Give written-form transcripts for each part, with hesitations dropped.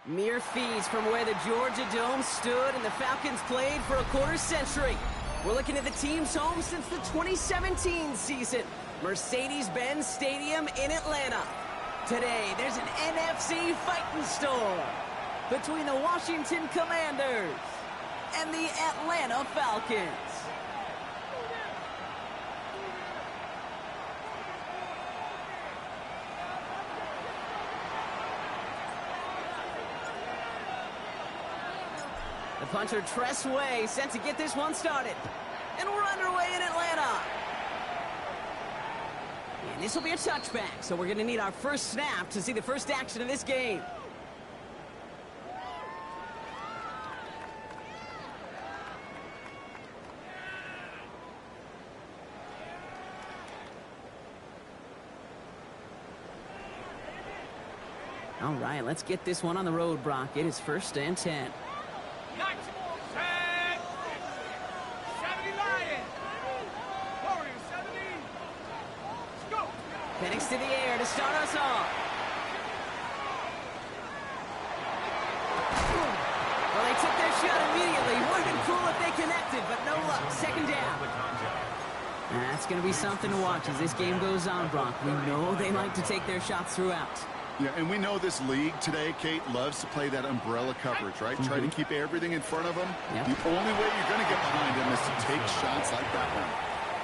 Mere feet from where the Georgia Dome stood and the Falcons played for a quarter century. We're looking at the team's home since the 2017 season, Mercedes-Benz Stadium in Atlanta. Today, there's an NFC fighting storm between the Washington Commanders and the Atlanta Falcons. The punter Tress Way set to get this one started. And we're underway in Atlanta. And this will be a touchback, so we're going to need our first snap to see the first action of this game. All right, let's get this one on the road, Brock. It is 1st and 10. Penix to the air to start us off. Well, they took their shot immediately. Would have been cool if they connected, but no luck. 2nd down. That's going to be something to watch as this game goes on, Brock. We know they like to take their shots throughout. Yeah, and we know this league today, Kate, loves to play that umbrella coverage, right? Try to keep everything in front of them. Yep. The only way you're going to get behind them is to take shots like that one.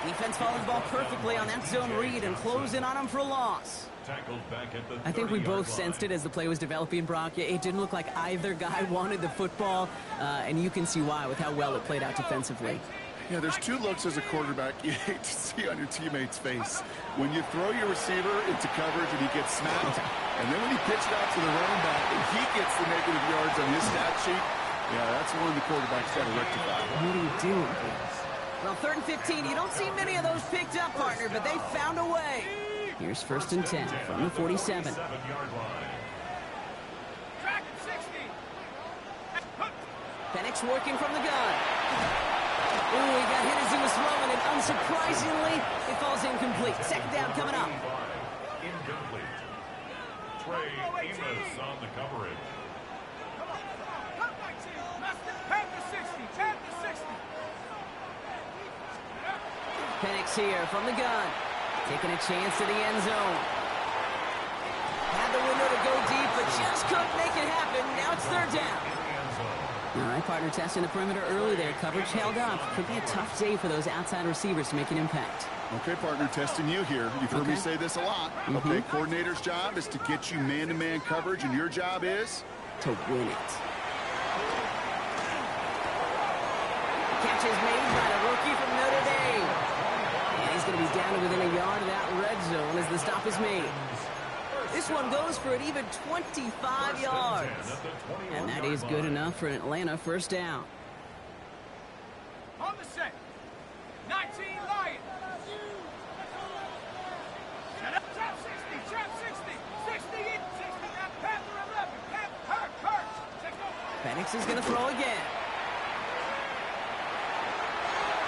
Defense follows the ball perfectly on that zone read and close in on him for a loss. I think we both sensed it as the play was developing, Brock. It didn't look like either guy wanted the football, and you can see why with how well it played out defensively. Yeah, there's 2 looks as a quarterback you hate to see on your teammate's face. When you throw your receiver into coverage and he gets smacked, and then when you pitch it out to the running back and he gets the negative yards on his stat sheet, yeah, that's one the quarterback's got to rectify. What are you doing, guys? Well, 3rd and 15. You don't see many of those picked up, partner, but they found a way. Here's 1st and 10 from the 47. Penix working from the gun. Ooh, he got hit as he was throwing it. Unsurprisingly, it falls incomplete. 2nd down coming up. Incomplete. Trey Amos on the coverage. Penix here from the gun. Taking a chance to the end zone. Had the window to go deep, but just couldn't make it happen. Now it's 3rd down. All right, partner, testing the perimeter early there. Coverage held up. Could be a tough day for those outside receivers to make an impact. Okay, partner, testing you here. You've heard me say this a lot. Okay, coordinator's job is to get you man-to-man coverage, and your job is? To win it. Catch is made by the rookie from Notre Dame. And he's going to be down to within a yard of that red zone as the stop is made. This one goes for an even 25 yards. And that is good enough for an Atlanta 1st down. On the set. 19 Lions. Trap 60, trap 60. 60 in, 60 now. Panther 11. Hurt. Penix is going to throw again.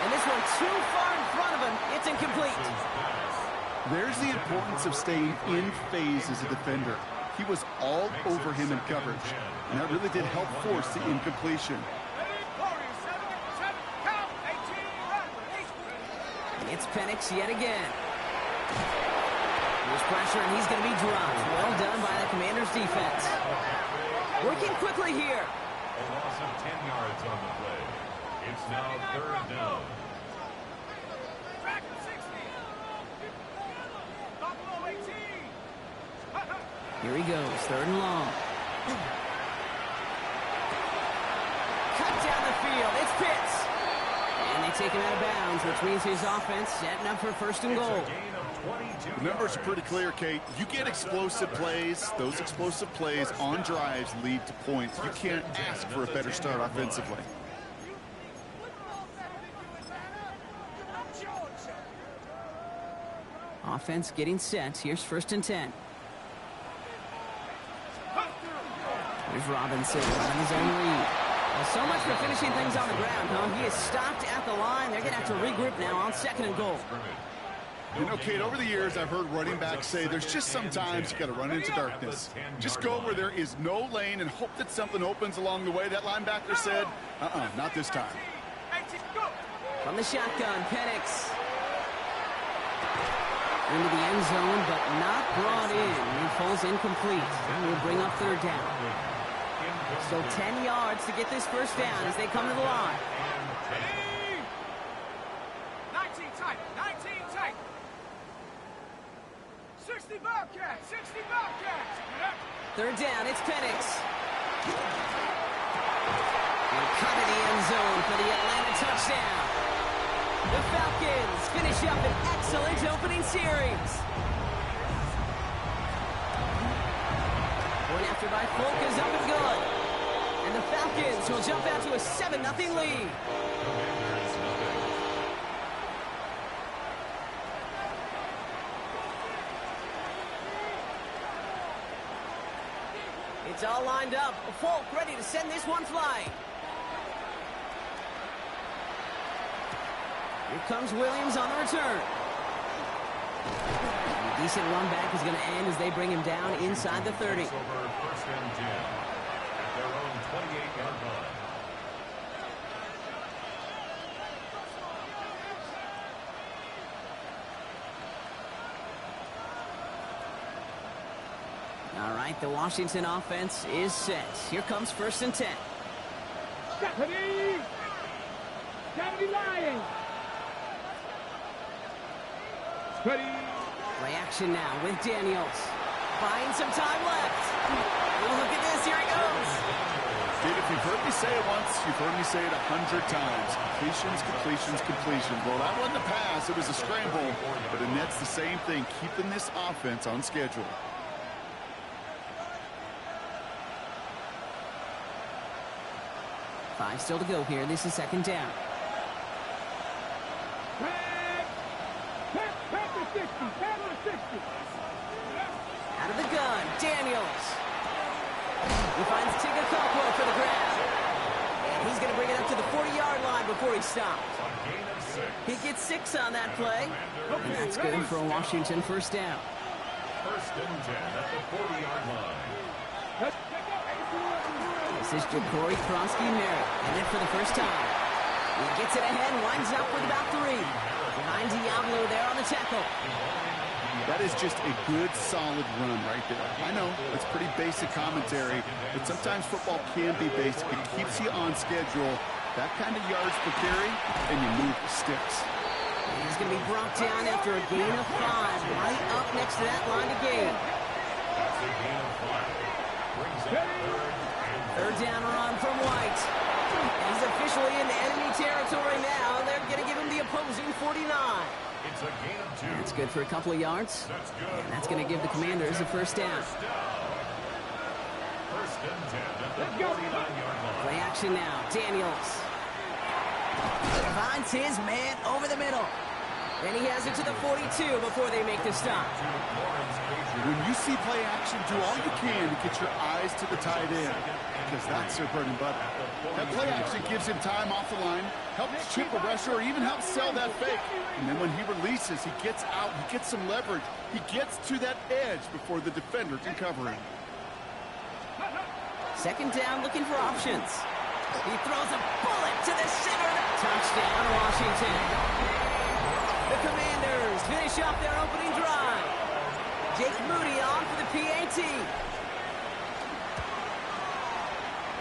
And this one too far in front of him. It's incomplete. There's the importance of staying in phase as a defender. He was all over him in coverage, and that really did help force the incompletion. It's Penix yet again. There's pressure, and he's going to be dropped. Well done by the Commanders' defense. Working quickly here. A loss of 10 yards on the play. It's now 3rd down. Here he goes, 3rd and long. Cut down the field, it's Pitts. And they take him out of bounds, which means his offense setting up for 1st and goal. The numbers are pretty clear, Kate. You get explosive plays. Those explosive plays on drives lead to points. You can't ask for a better start offensively. Offense getting set. Here's 1st and 10. Here's Robinson on his own lead. Well, so much for finishing things on the ground, huh? He is stopped at the line. They're going to have to regroup now on 2nd and goal. You know, Kate, over the years, I've heard running backs say there's just sometimes you got to run into darkness. Just go where there is no lane and hope that something opens along the way. That linebacker said, not this time. From the shotgun, Penix. Into the end zone, but not brought in. He falls incomplete. And will bring up third down. So 10 yards to get this first down as they come to the line. 19 tight, 19 tight. 60 Bobcats, 60 Bobcats. Third down, it's Penix. And cut in the end zone for the Atlanta touchdown. The Falcons finish up an excellent opening series. Point after by Folk is up and good. And the Falcons will jump out to a 7-0 lead. It's all lined up. Folk ready to send this one flying. Here comes Williams on the return. A decent run back is going to end as they bring him down inside the 30. First and 10 at their own 28-yard line. All right, the Washington offense is set. Here comes first and 10. Deputy! Deputy Lions! Ready! Play action now with Daniels. Finds some time left. Oh, look at this. Here he goes. Dude, if you've heard me say it once, you've heard me say it 100 times. Completions, completions, completions. Well, that wasn't a pass. It was a scramble. But the Nets, the same thing, keeping this offense on schedule. Five still to go here. This is second down. Out of the gun, Daniels. He finds Tigger Cockrell for the grab. And he's going to bring it up to the 40-yard line before he stops. He gets 6 on that play. And that's good for a Washington first down. First and 10 at the 40-yard line. This is Ja'Cory Krosky-Merritt. And then for the first time, he gets it ahead and winds up with about 3. Behind Diablo there on the tackle. That is just a good, solid run right there. I know, it's pretty basic commentary, but sometimes football can be basic. It keeps you on schedule. That kind of yards per carry, and you move the sticks. And he's going to be brought down after a gain of 5, right up next to that line of gain. That's a gain of 5. Brings up Third down run from White. He's officially in enemy territory now. They're going to give him the opposing 49. It's a gain of 2. That's good for a couple of yards. That's good. And that's going to give the Commanders a first down. First and 10 at the 49-yard line. Play action now. Daniels finds his man over the middle. And he has it to the 42 before they make the stop. When you see play action, do all you can to get your eyes to the tight end, because that's their bread and butter. That play action gives him time off the line, helps chip a rusher, or even helps sell that fake. And then when he releases, he gets out, he gets some leverage. He gets to that edge before the defender can cover him. Second down, looking for options. He throws a bullet to the center. Touchdown, Washington. The Commanders finish up their opening drive. Jake Moody on for the PAT.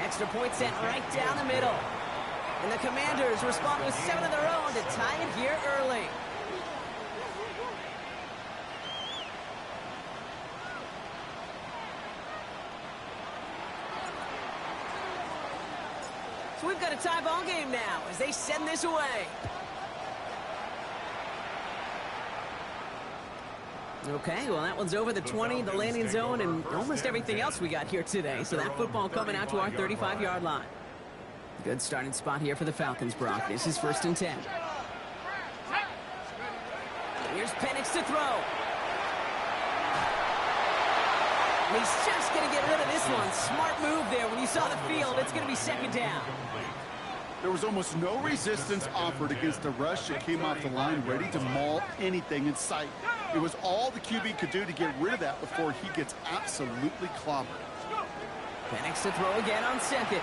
Extra point sent right down the middle. And the Commanders respond with 7 of their own to tie it here early. So we've got a tie ball game now as they send this away. Okay, well, that one's over the 20, the landing zone, and almost everything else we got here today. So that football coming out to our 35-yard line. Good starting spot here for the Falcons, Brock. This is first and 10. Here's Penix to throw. And he's just going to get rid of this one. Smart move there. When you saw the field, it's going to be second down. There was almost no resistance offered against a rush that came off the line ready to maul anything in sight. It was all the QB could do to get rid of that before he gets absolutely clobbered. Penix to throw again on second.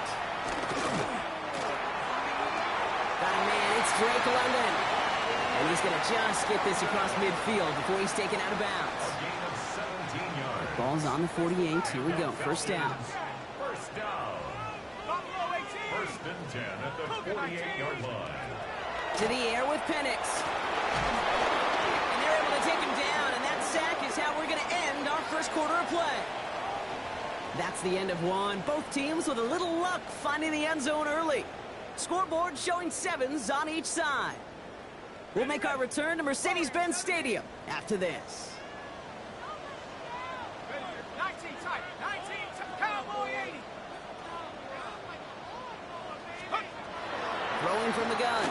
Got a man, it's Drake London. And he's going to just get this across midfield before he's taken out of bounds. Ball's on the 48. Here we go. First down. First down. First and 10 at the 48-yard line. To the air with Penix. And they're able to take him down, and that sack is how we're going to end our first quarter of play. That's the end of one. Both teams with a little luck finding the end zone early. Scoreboard showing 7s on each side. We'll make our return to Mercedes-Benz Stadium after this. 19 tight, 19 cowboy 80. Throwing from the gun.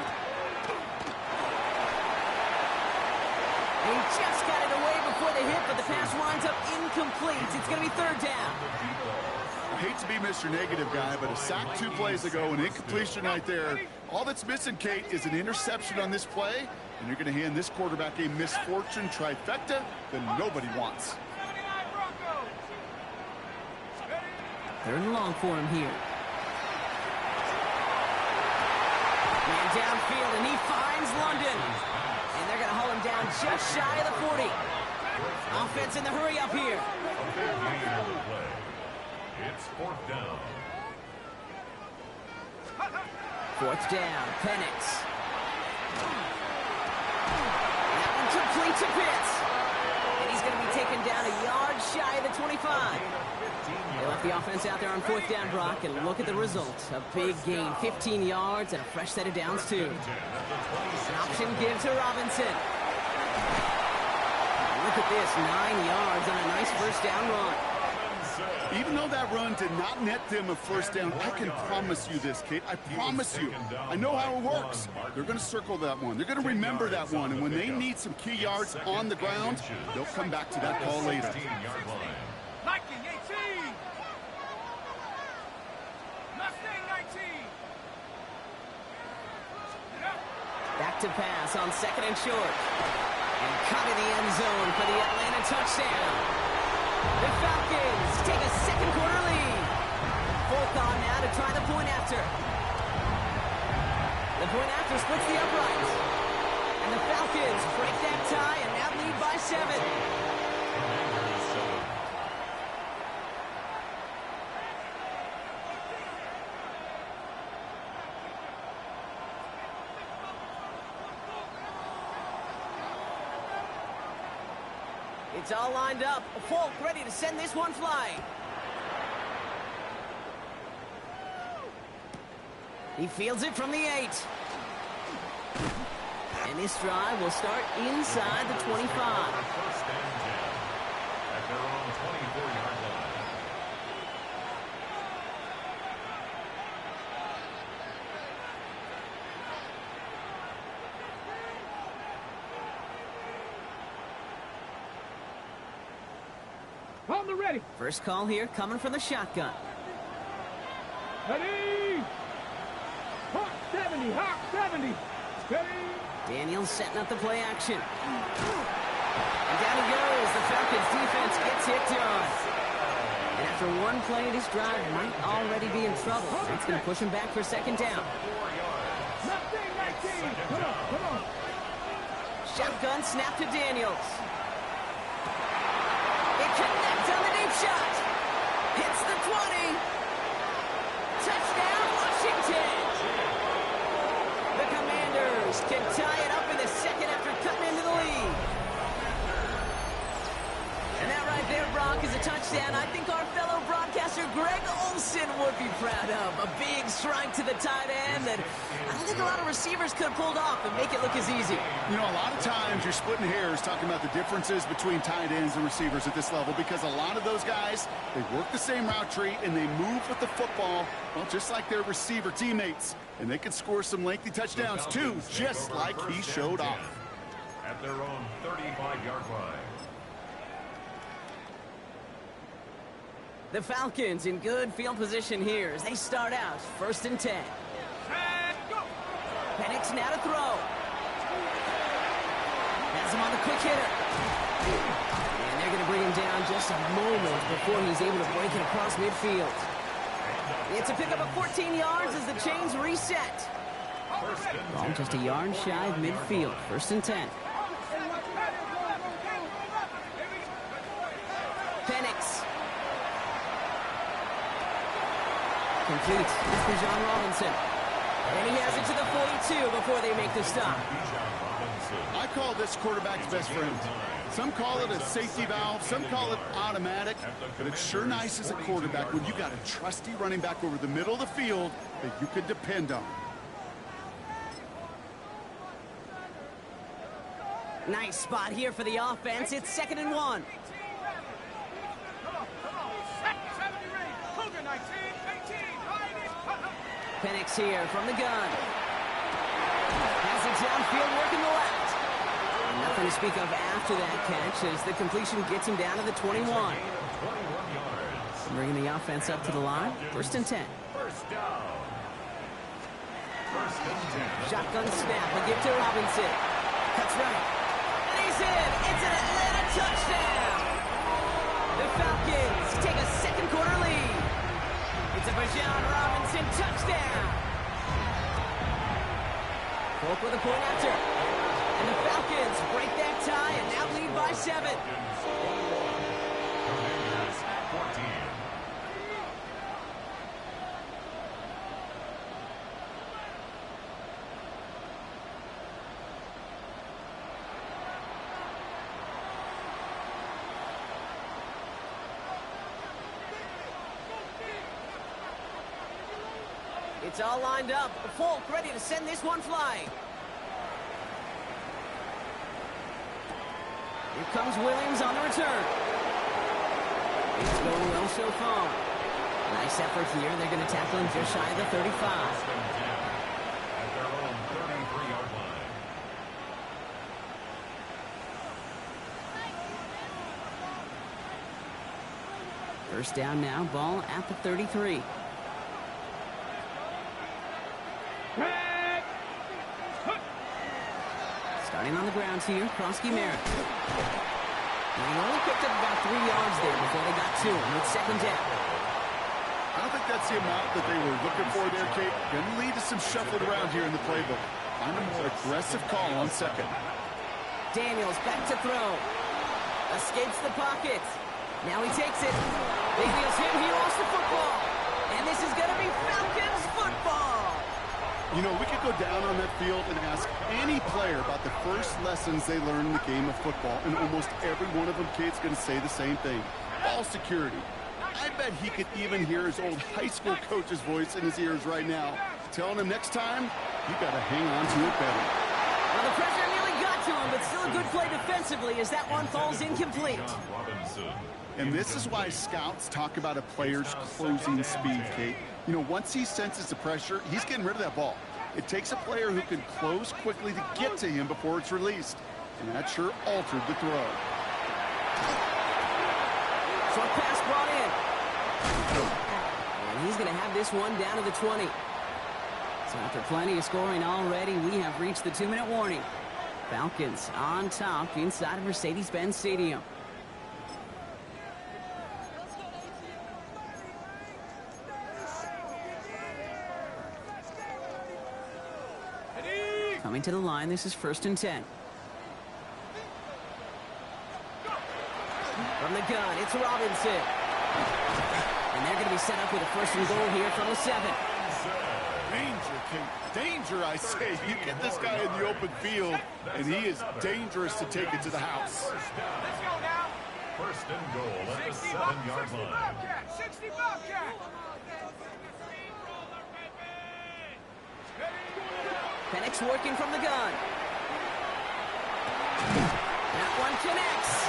He just got it away before the hit, but the pass winds up incomplete. It's going to be third down. I hate to be Mr. Negative guy, but a sack 2 plays ago, an incompletion right there. All that's missing, Kate, is an interception on this play, and you're going to hand this quarterback a misfortune trifecta that nobody wants. 79 Broncos. Third and long for him here. Man downfield, and he finds London. And they're going to haul him down just shy of the 40. Offense in the hurry up here. It's fourth down. Fourth down, Penix. That one complete to Pitts. And he's going to be taken down a yard shy of the 25. They left the offense out there on fourth down, Brock, and look at the result. A big gain, 15 yards and a fresh set of downs, too. An option give to Robinson. Look at this, 9 yards on a nice first down run. Even though that run did not net them a first down, I can promise you this, Kate. I promise you. I know how it works. They're going to circle that one. They're going to remember that one. And when they need some key yards on the ground, they'll come back to that call later. Viking 18. Mustang 19. Back to pass on second and short. And cut in the end zone for the Atlanta touchdown. The Falcons take a second quarter lead. Folk on now to try the point after. The point after splits the uprights. And the Falcons break that tie and now lead by 7. It's all lined up. Folk ready to send this one flying. He fields it from the 8. And this drive will start inside the 25. First and 10 at their own 24-yard line. On the ready. First call here coming from the shotgun. Ready. Hawk 70. Hawk 70. Ready. Daniels setting up the play action. And down he goes. The Falcons defense gets hit on. And after one play, this drive might already be in trouble. It's going to push him back for second down. Mustang 19. Come on, come on. Shotgun snap to Daniels. It connects on the deep shot. Hits the 20. Touchdown, Washington. The Commanders can tie it up in the second after cutting into the lead. And that right there, Brock, is a touchdown I think our fellow broadcaster Greg Olson would be proud of. A big strike to the tight end that I don't think a lot of receivers could have pulled off and make it look as easy. You know, a lot of times you're splitting hairs talking about the differences between tight ends and receivers at this level because a lot of those guys, they work the same route tree and they move with the football, well, just like their receiver teammates. And they can score some lengthy touchdowns too, just like he showed off. At their own 35-yard line. The Falcons in good field position here as they start out first and 10. Penix now to throw. Has him on the quick hitter. And they're going to bring him down just a moment before he's able to break it across midfield. It's a pickup of 14 yards as the chains reset. Ball just a yard shy of midfield. 1st and 10. Penix. Complete. It's for John Robinson. And he has it to the 42 before they make the stop. I call this quarterback's best friend. Some call it a safety valve, some call it automatic, but it's sure nice as a quarterback when you got a trusty running back over the middle of the field that you can depend on. Nice spot here for the offense. It's 2nd and 1. Penix here from the gun. Has it downfield, working the left. Nothing to speak of after that catch as the completion gets him down to the 21. Bringing the offense up to the line. 1st and 10. Shotgun snap. A give to Robinson. Cuts right. And he's in. It's an Atlanta touchdown. The Falcons take a 2nd quarter lead. It's a Bijan Robinson touchdown. Polk with a point after. And the Falcons break that tie and now lead by 7. It's all lined up. Polk ready to send this one flying. Here comes Williams on the return. It's going well so far. Nice effort here. They're going to tackle him just shy of the 35. At their own 33-yard line. First down now. Ball at the 33. Starting on the ground here, Krosky Merritt. He only picked up about 3 yards there before they got to him with 2nd down. I don't think that's the amount that they were looking for there, Kate. Going to lead to some shuffling around here in the playbook. Find a more aggressive call on 2nd. Daniels back to throw. Escapes the pocket. Now he takes it. Big wheels him. He lost the football. And this is going to be Falcons football. You know, we could go down on that field and ask any player about the first lessons they learned in the game of football, and almost every one of them, Kate's going to say the same thing. Ball security. I bet he could even hear his old high school coach's voice in his ears right now, telling him next time, you got to hang on to it better. Well, the pressure nearly got to him, but still a good play defensively as that one falls incomplete. And this is why scouts talk about a player's closing speed, Kate. You know, once he senses the pressure, he's getting rid of that ball. It takes a player who can close quickly to get to him before it's released. And that sure altered the throw. Short pass brought in. And he's going to have this one down to the 20. So after plenty of scoring already, we have reached the 2-minute warning. Falcons on top inside of Mercedes-Benz Stadium. Coming to the line, this is 1st and 10. From the gun, it's Robinson. And they're going to be set up with a 1st and goal here from the 7. Danger, Kate. Danger, I say. You get this guy in the open field, and he is dangerous to take it to the house. Let's go now. 1st and goal at the 7-yard line. 60 Bobcat. Penix working from the gun. That one connects.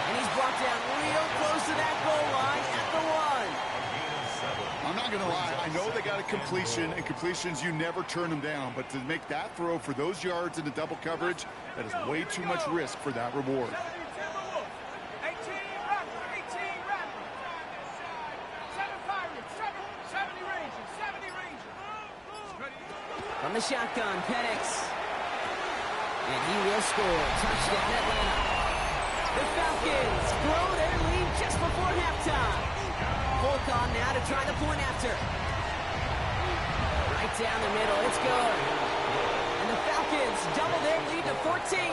And he's brought down real close to that goal line at the 1. I'm not going to lie. I know they got a completion, and completions, you never turn them down. But to make that throw for those yards into double coverage, that is way too much risk for that reward. 18 Rattler. 7 Pirates. 70 Rangers. 70 Rangers. From the shotgun, Penix. And he will score. Touchdown, Atlanta. The Falcons blow their lead just before halftime. Folk on now to try the point after. Right down the middle. It's good. And the Falcons double their lead to 14.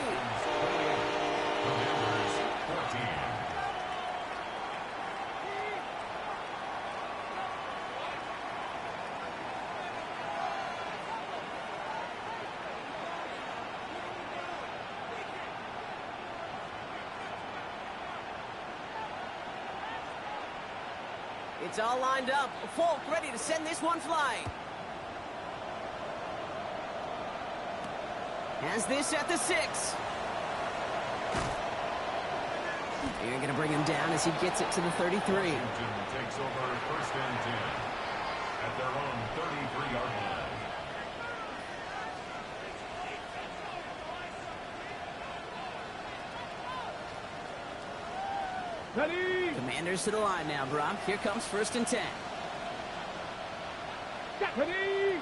It's all lined up. Folk ready to send this one flying. Has this at the 6. They're going to bring him down as he gets it to the 33. Washington takes over first and 10 at their own 33-yard line. Ready. Commanders to the line now, Brock. Here comes first and 10. Ready.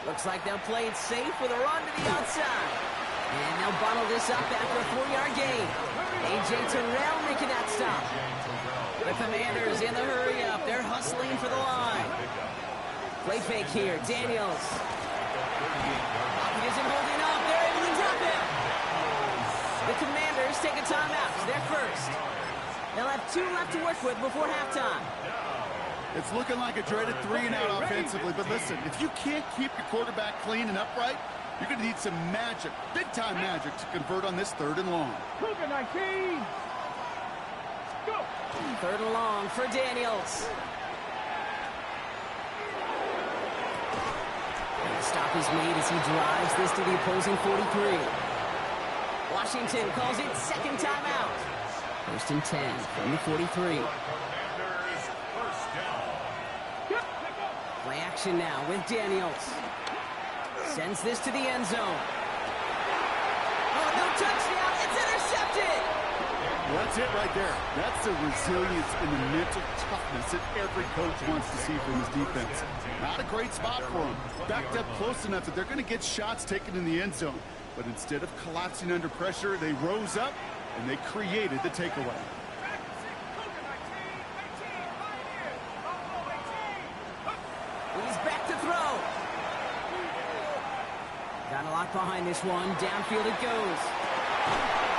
Looks like they'll play it safe with a run to the outside. And they'll bottle this up after a 4-yard gain. A.J. Terrell making that stop. The Commanders in the hurry up. They're hustling for the line. Play fake here. Daniels. He isn't holding up. They're able to drop him. The Commanders take a timeout. They're first. They'll have 2 left to work with before halftime. It's looking like a dreaded 3-and-out offensively, but listen, if you can't keep your quarterback clean and upright, you're going to need some magic, big-time magic, to convert on this 3rd and long. Cougar 19. Go. 3rd and long for Daniels. And the stop is made as he drives this to the opposing 43. Washington calls it second timeout. First and 10 from the 43. Play action now with Daniels. Sends this to the end zone. Oh, no touchdown. It's intercepted. Well, that's it right there. That's the resilience and the mental toughness that every coach wants to see from his defense. Not a great spot for him. Backed up close enough that they're going to get shots taken in the end zone. But instead of collapsing under pressure, they rose up and they created the takeaway. He's back to throw. Got a lot behind this one. Downfield it goes.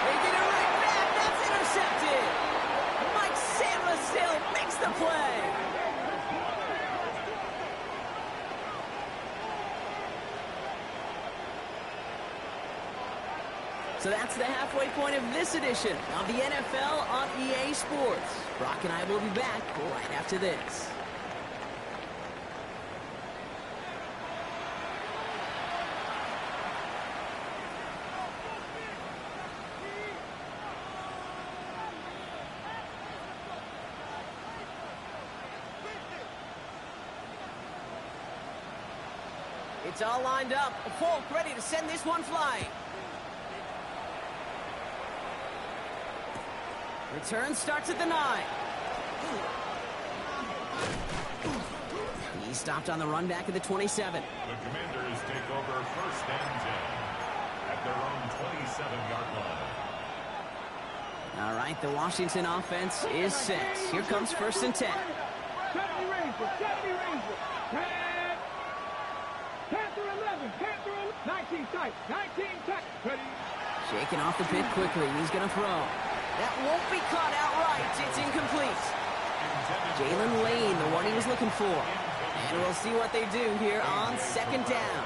They get it right back. That's intercepted. Mike Samuel makes the play. So that's the halfway point of this edition of the NFL on EA Sports. Brock and I will be back right after this. It's all lined up. Folk ready to send this one flying. Return starts at the 9. He stopped on the run back at the 27. The Commanders take over first and 10 at their own 27-yard line. All right, the Washington offense is set. Here comes first and 10. 70 Ranger. Panther 11. Panther 19 tight. 19 tight. Ready. Shaking off the pit quickly. He's going to throw. That won't be caught outright. It's incomplete. Jalen Lane, the one he was looking for. And we'll see what they do here on second down.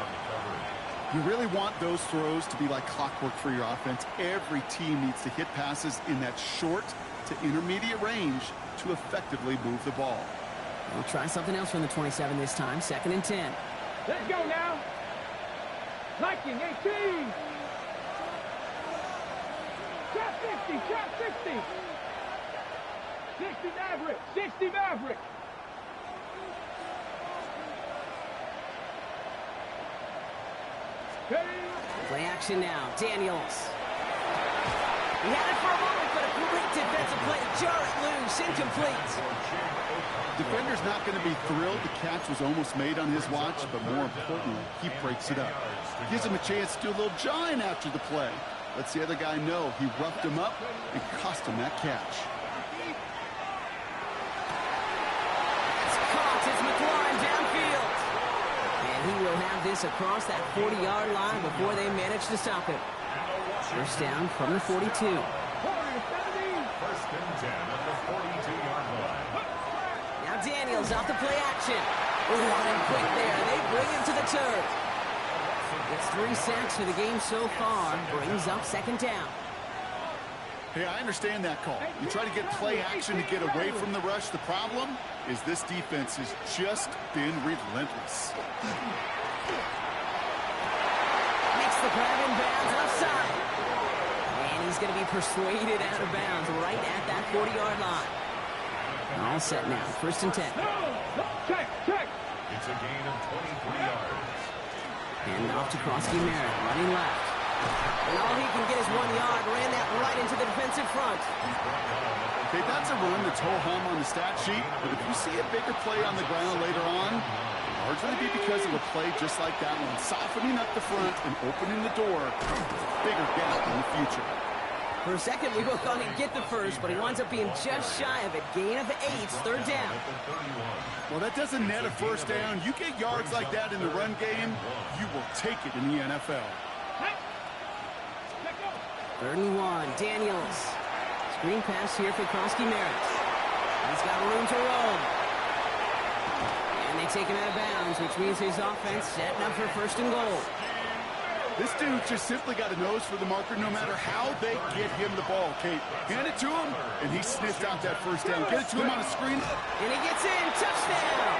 You really want those throws to be like clockwork for your offense. Every team needs to hit passes in that short to intermediate range to effectively move the ball. We'll try something else from the 27 this time. Second and 10. Let's go now. Viking 18. Trap 60. Trap 60. 60 Maverick. 60 Maverick. Play action now. Daniels. He had it for a moment, but a great defensive play to jar it loose. Incomplete. Defender's not going to be thrilled. The catch was almost made on his watch, but more importantly, he breaks it up. Gives him a chance to do a little jawing after the play. Lets the other guy know he roughed him up and cost him that catch. It's caught. It's McLaurin downfield. And he will have this across that 40-yard line before they manage to stop him. First down from the 42. First and 10 at the 42-yard line. Now Daniels off the play action. Running quick there. They bring him to the turf. Gets 3 sacks for the game so far. Brings up second down. Hey, I understand that call. You try to get play action to get away from the rush. The problem is this defense has just been relentless. Makes the grab in bounds left side. And he's going to be persuaded out of bounds right at that 40-yard line. All set now. First and 10. Check, check. It's a gain of 23 yards. And off to Krosky Merritt, running left. And all he can get is 1 yard. Ran that right into the defensive front. Okay, that's a run that's ho-hum on the stat sheet, but if you see a bigger play on the ground later on, it'll largely be because of a play just like that one, softening up the front and opening the door for a bigger gap in the future. For a second, we both thought he'd get the first, but he winds up being just shy of it. Gain of 8, third down. Well, that doesn't net a first down. You get yards like that in the run game, you will take it in the NFL. 31, Daniels. Screen pass here for Krosky Merritt. He's got room to roam. And they take him out of bounds, which means his offense setting up for first and goal. This dude just simply got a nose for the marker no matter how they get him the ball, Kate. Hand it to him, and he sniffed out that first down. Get it to him on a screen. And he gets in. Touchdown!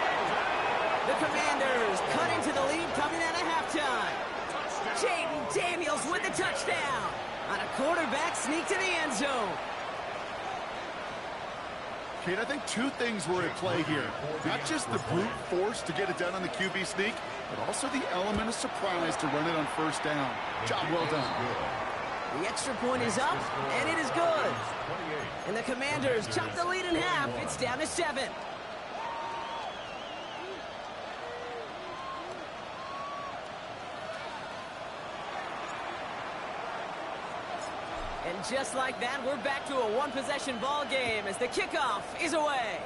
The Commanders cut into the lead coming out of halftime. Jaden Daniels with the touchdown on a quarterback sneak to the end zone. Kate, I think 2 things were at play here. Not just the brute force to get it done on the QB sneak, but also the element of surprise to run it on first down. Job well done. The extra point is up, and it is good. And the Commanders chop the lead in half. It's down to 7. And just like that, we're back to a one-possession ball game as the kickoff is away.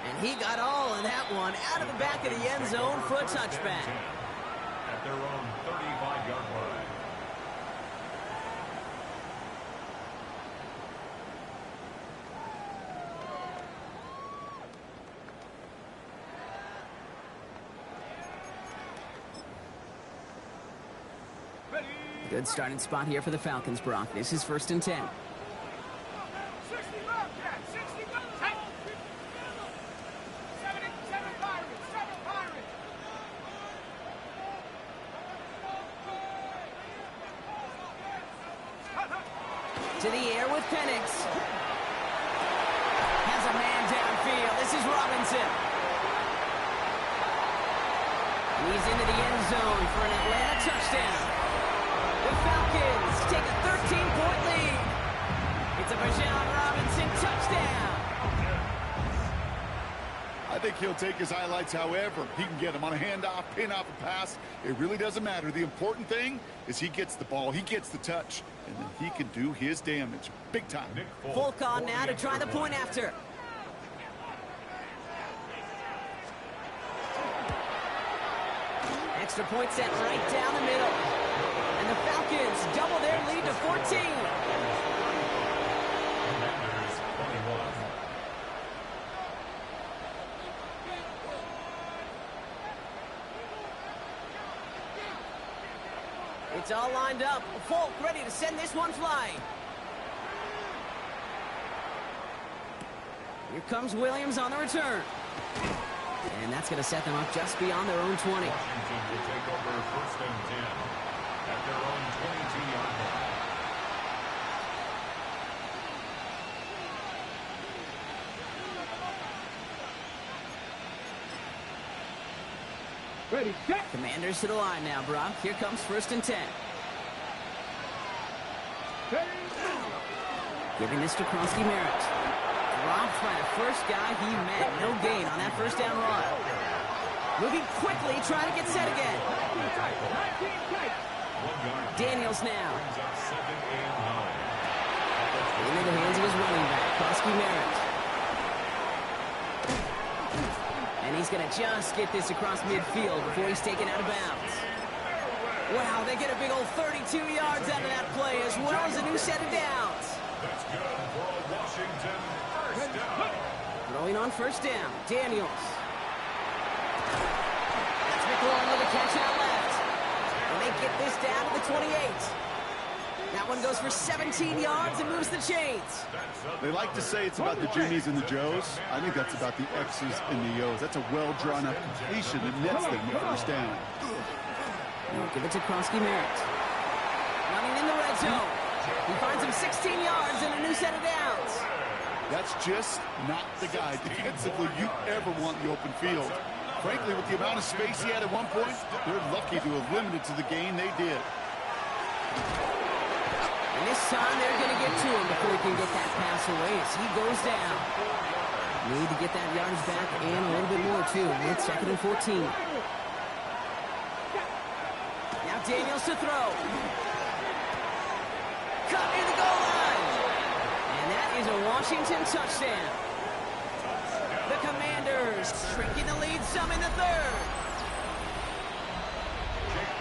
And he got all of that one out of the back of the end zone for a touchback. At their own 35-yard line. Good starting spot here for the Falcons, Brock. This is first and 10. 60 Bobcat, 60 Bobcat. 7 Pirates, 7 Pirates. To the air with Penix. Has a man downfield. This is Robinson. He's into the end zone for an Atlanta touchdown. The Falcons take a 13-point lead. It's a Bijan Robinson touchdown. I think he'll take his highlights however he can get them on a handoff, pin off a pass. It really doesn't matter. The important thing is he gets the ball, he gets the touch, and then he can do his damage big time. Folk on now to try the point after. Extra point set right down the middle. And the Falcons double their lead to 14. It's all lined up. Folk ready to send this one flying. Here comes Williams on the return. And that's going to set them up just beyond their own 20. Washington will take over first and 10 at their own 22-yard line. Ready, set. Commanders to the line now, Brock. Here comes first and 10. Giving this to Krosky Merritt. Dropped by the first guy he met. No gain on that first down run. Moving quickly, trying to get set again. Daniels now. Into the hands of his running back, Krosky Merritt. And he's going to just get this across midfield before he's taken out of bounds. Wow, they get a big old 32 yards out of that play, as well as a new set of downs. That's good for a Washington first down. Throwing on first down, Daniels. That's McLaurin with a catch out left. And they get this down to the 28. That one goes for 17 yards and moves the chains. They like to say it's about the Jimmies and the Joes. I think that's about the X's and the O's. That's a well-drawn-up completion that nets them the first down. Now give it to Krosky Merritt. Running in the red zone. He finds him 16 yards and a new set of downs. That's just not the guy defensively you ever want in the open field. Frankly, with the amount of space he had at one point, they're lucky to have limited to the gain they did. And this time they're going to get to him before he can get that pass away as he goes down. Need to get that yardage back and a little bit more, too. It's 2nd and 14. Now Daniels to throw. Cut near the goal line. And that is a Washington touchdown. The Commanders shrinking the lead some in the third.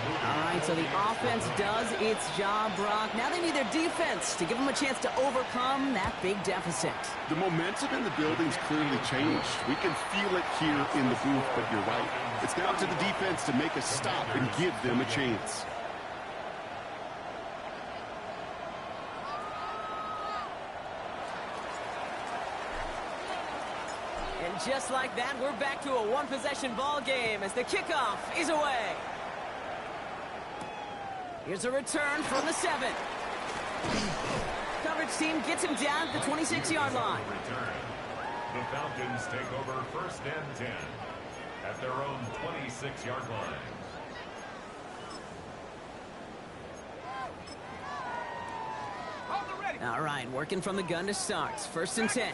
All right, so the offense does its job, Brock. Now they need their defense to give them a chance to overcome that big deficit. The momentum in the building's clearly changed. We can feel it here in the booth, but you're right. It's down to the defense to make a stop and give them a chance. And just like that, we're back to a one-possession ball game as the kickoff is away. Here's a return from the 7. Coverage team gets him down at the 26-yard line. Return. The Falcons take over 1st and 10 at their own 26-yard line. All right, working from the gun to start. 1st and 10.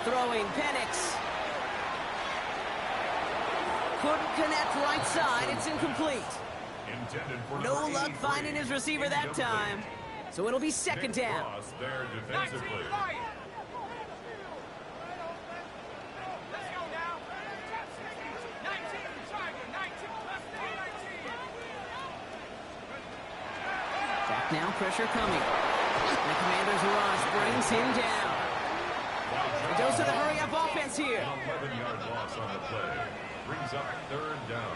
Throwing, Penix. Couldn't connect right side. It's incomplete. Intended for No luck finding his receiver that time. So it'll be 2nd down. Cross there defensively. Back now, pressure coming. The Commanders' rush brings him down. It goes to the hurry-up offense here. 11-yard loss on the play. Brings up 3rd down.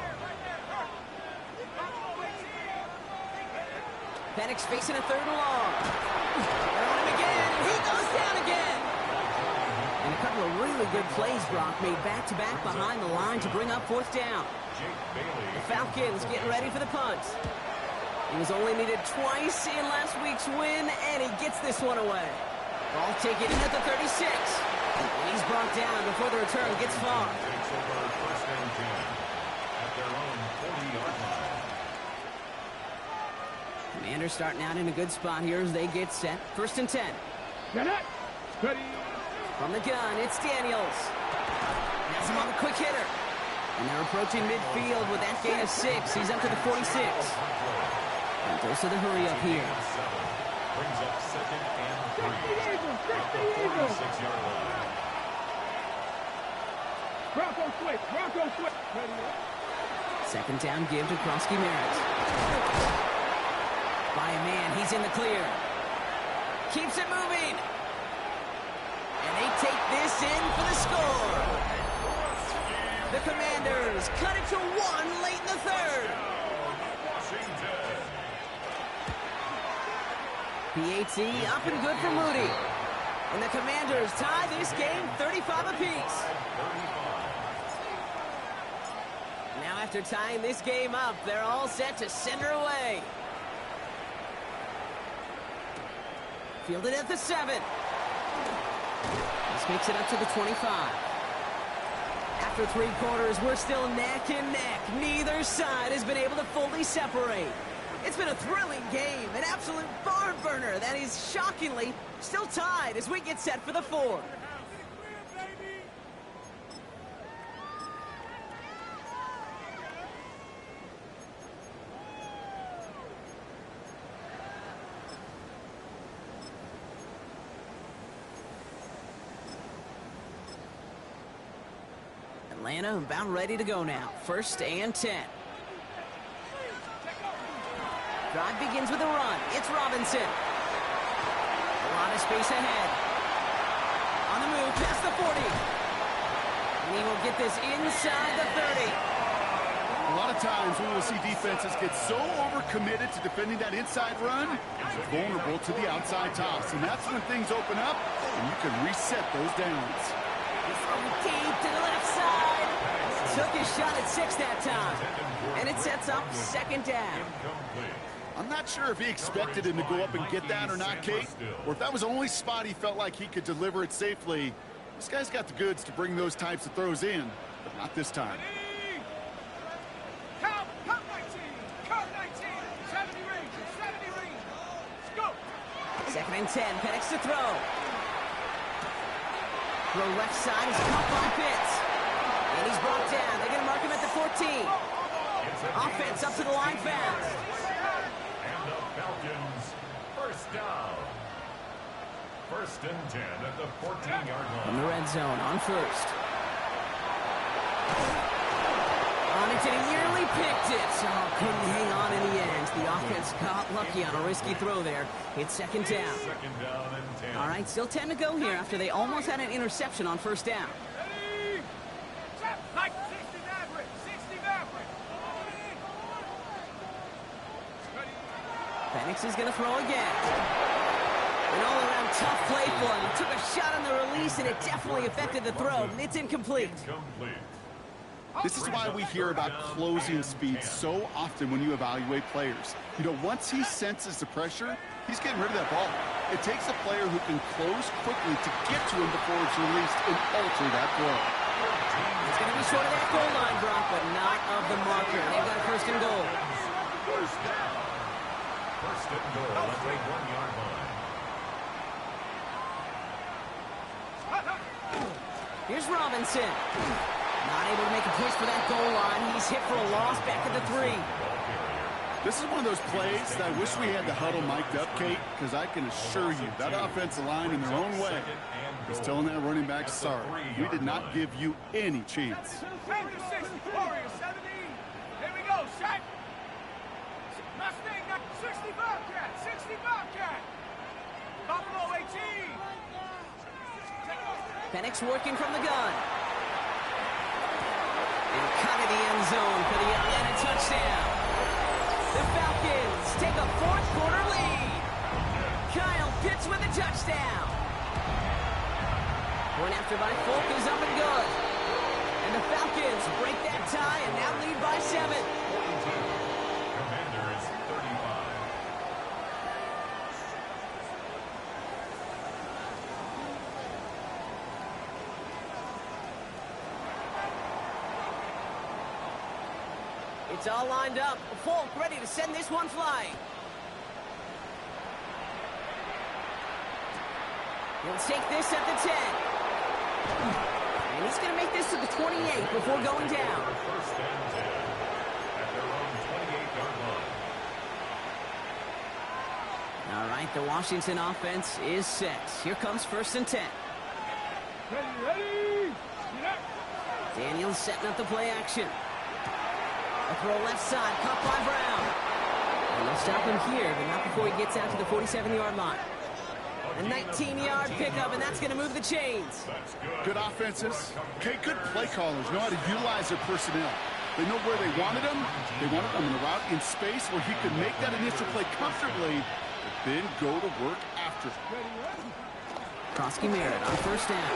Penix facing a 3rd and long. They're on him again, and he goes down again. And a couple of really good plays, Brock, made back-to-back behind the line to bring up 4th down. The Falcons getting ready for the punt. He was only needed twice in last week's win, and he gets this one away. Ball taken in at the 36. And he's brought down before the return gets far. Takes over 1st and 10 at their own 40-yard line. Commanders starting out in a good spot here as they get set. 1st and 10. From the gun, it's Daniels. Has him on the quick hitter. And they're approaching midfield with that gain of 6. He's up to the 46. And goes to the hurry-up here. Brings up 2nd and 3 at the 46-yard line. Bronco switch. 2nd down give to Krosky Merritt. By a man, he's in the clear. Keeps it moving. And they take this in for the score. The Commanders cut it to 1 late in the 3rd. PAT up and good for Moody. And the Commanders tie this game 35 apiece. Now after tying this game up, they're all set to send her away. Fielded at the 7. This makes it up to the 25. After 3 quarters, we're still neck and neck. Neither side has been able to fully separate. It's been a thrilling game, an absolute barn burner that is shockingly still tied as we get set for the fourth. Atlanta about ready to go now. 1st and 10. Drive begins with a run. It's Robinson. A lot of space ahead. On the move, past the 40. And he will get this inside the 30. A lot of times we will see defenses get so overcommitted to defending that inside run, vulnerable to the outside toss. And that's when things open up, and you can reset those downs. He's throwing deep to the left side. Took his shot at 6 that time. And it sets up 2nd down. I'm not sure if he expected him to go up and get that or not, Kate, or if that was the only spot he felt like he could deliver it safely. This guy's got the goods to bring those types of throws in, but not this time. Count 19, 70 range, 70 range. Let's go. 2nd and 10, Penix to throw. Throw left side is caught by Pitts. And he's brought down. They're going to mark him at the 14. Offense up to the line fast. And the Falcons, 1st down. 1st and 10 at the 14-yard line. In the red zone on 1st. On it, and he nearly picked it. Oh, couldn't hang on in the end. The offense got lucky on a risky throw there. It's 2nd down. 2nd down and 10. All right, still 10 to go here after they almost had an interception on 1st down. Ready? Set. 60 Maverick. 60 Maverick. Ready. Penix is going to throw again. An all-around tough play for him. He took a shot on the release, and it definitely affected the throw. It's incomplete. Incomplete. This is why we hear about closing speed so often when you evaluate players. You know, once he senses the pressure, he's getting rid of that ball. It takes a player who can close quickly to get to him before it's released and alter that throw. It's going to be short of that goal line, Brock, but not of the marker. They've got a 1st and goal. 1st down. 1st and goal at the 1-yard line. Here's Robinson. Not able to make a push for that goal line. He's hit for a loss back at the 3. This is one of those plays that I wish we had the huddle mic'd up, Kate, because I can assure you that offensive line in their own way is telling that running back, sorry, we did not give you any chance. 10 to 60, Warriors 70. Here we go, set. Mustang 60 Bobcat, 60 Bobcat. Buffalo 18. Penix working from the gun. And cut in the end zone for the Atlanta touchdown. The Falcons take a 4th quarter lead. Kyle Pitts with a touchdown. Point after by Folk is up and good. And the Falcons break that tie and now lead by 7. Commanders 35. It's all lined up. Folk ready to send this one flying. He'll take this at the 10. And he's going to make this to the 28 before going down. 1st and 10 at their own 28-yard line. All right, the Washington offense is set. Here comes 1st and 10. Ready. Daniels setting up the play action. A throw left side, caught by Brown. And they'll stop him here, but not before he gets out to the 47-yard line. A 19-yard pickup, and that's going to move the chains. Good offenses. Okay, good play callers know how to utilize their personnel. They know where they wanted them. They wanted them in a route in space where he could make that initial play comfortably, but then go to work after. Krosky Merritt on 1st down.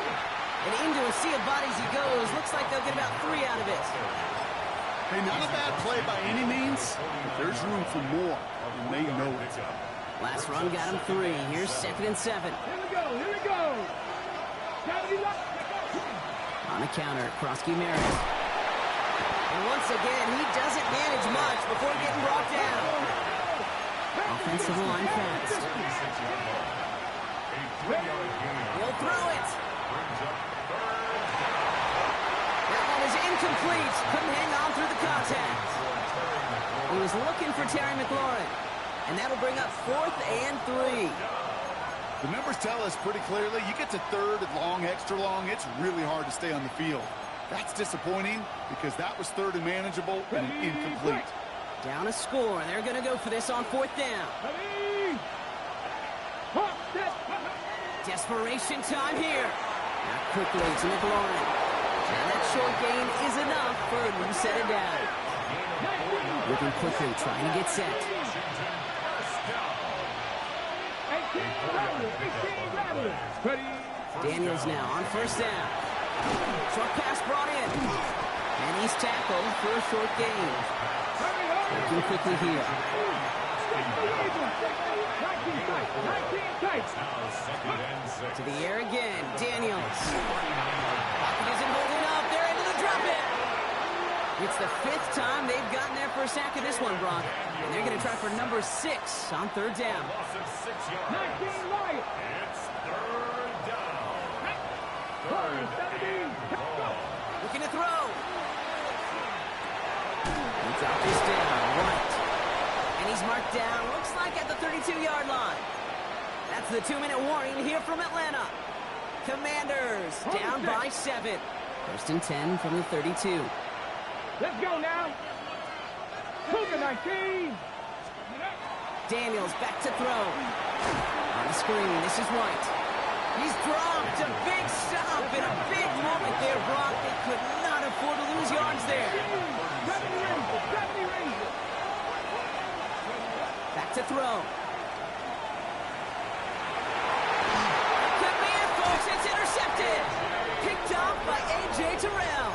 And into a sea of bodies he goes. Looks like they'll get about 3 out of it. Hey, not a bad play by any means, but there's room for more, and they know it. Last run got him 3. Here's 2nd and 7. Here we go. On a counter, Krosky Merritt. And once again, he doesn't manage much before getting brought down. defensive line fast. He'll throw it. That one is incomplete. Couldn't hang on through the contact. He was looking for Terry McLaurin. And that'll bring up 4th and 3. The numbers tell us pretty clearly, you get to 3rd and long, extra long, it's really hard to stay on the field. That's disappointing because that was 3rd and manageable and incomplete. Down a score. They're going to go for this on 4th down. Desperation time here. Now quickly to McLaurin. And that short gain is enough for a new set of down. Looking quickly, trying to get set. Daniels now on 1st down. Short pass brought in. And he's tackled for a short gain. Looking quickly here. To the air again. Daniels. Pocket isn't holding up. They're able to drop it. It's the 5th time they've gotten their first sack of this one, Brock. And they're going to try for number 6 on 3rd down. Loss of 6 yards. It's 3rd down. 3rd and long. Looking to throw. He dropped this down. Right. And he's marked down. Looks like at the 32-yard line. That's the 2-minute warning here from Atlanta. Commanders down by 7. 1st and 10 from the 32. Let's go now. Cougar 19. Daniels back to throw. On the screen, this is White. He's dropped. A big stop and a big moment there, Brock. They could not afford to lose yards there. Back to throw. Could be it, folks. It's intercepted. Picked off by A.J. Terrell.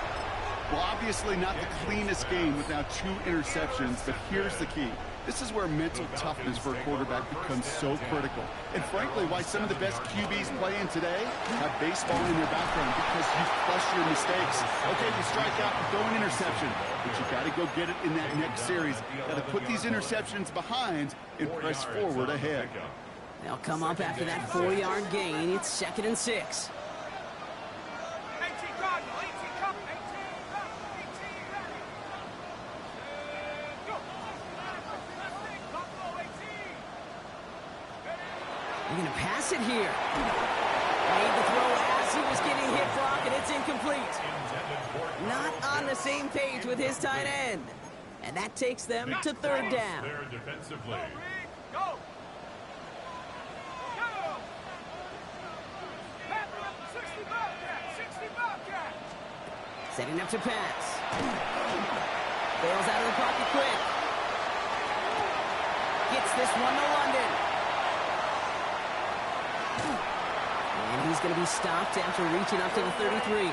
Well, obviously not the cleanest game with now 2 interceptions, but here's the key. This is where mental toughness for a quarterback becomes so critical. And frankly, why some of the best QBs playing today have baseball in their background, because you flush your mistakes. Okay, you strike out, throw an interception, but you got to go get it in that next series. Got to put these interceptions behind and press forward ahead. They'll come up after that 4-yard gain. It's 2nd and 6. They're going to pass it here. Made the throw as he was getting hit, Brock, and it's incomplete. Not on the same page with his tight end. And that takes them to 3rd down. There defensively. Go! Setting up to pass. Bails out of the pocket quick. Gets this one to London. And he's going to be stopped after reaching up to the 33.